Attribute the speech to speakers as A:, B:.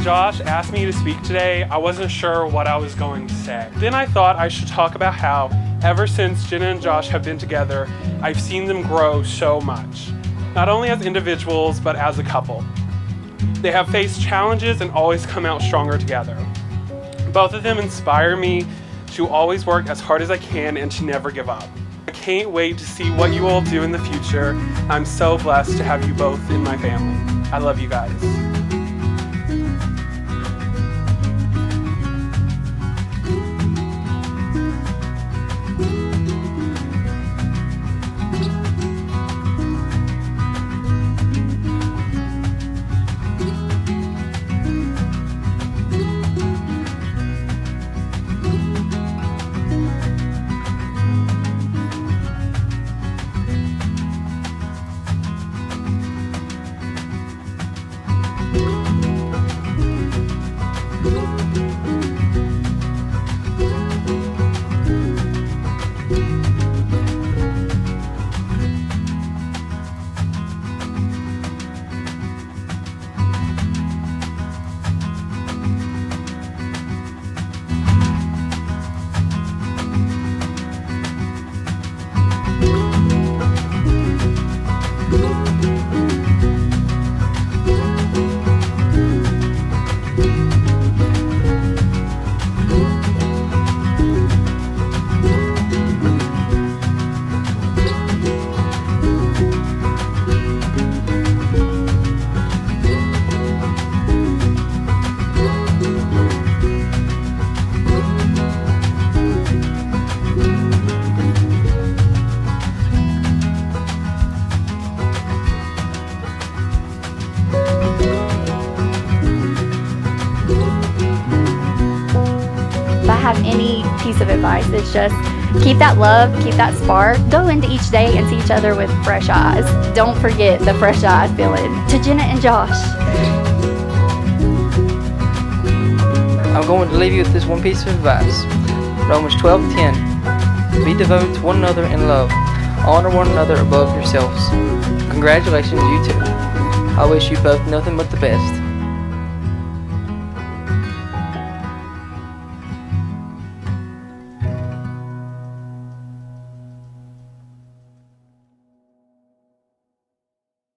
A: Josh asked me to speak today, I wasn't sure what I was going to say. Then I thought I should talk about how, ever since Jenna and Josh have been together, I've seen them grow so much. Not only as individuals, but as a couple. They have faced challenges and always come out stronger together. Both of them inspire me to always work as hard as I can and to never give up. I can't wait to see what you all do in the future. I'm so blessed to have you both in my family. I love you guys.
B: Have any piece of advice, it's just keep that love, keep that spark, go into each day and see each other with fresh eyes. Don't forget the fresh eyes feeling. To Jenna and Josh,
C: I'm going to leave you with this one piece of advice. Romans 12:10. Be devoted to one another in love. Honor one another above yourselves. Congratulations, you two. I wish you both nothing but the best.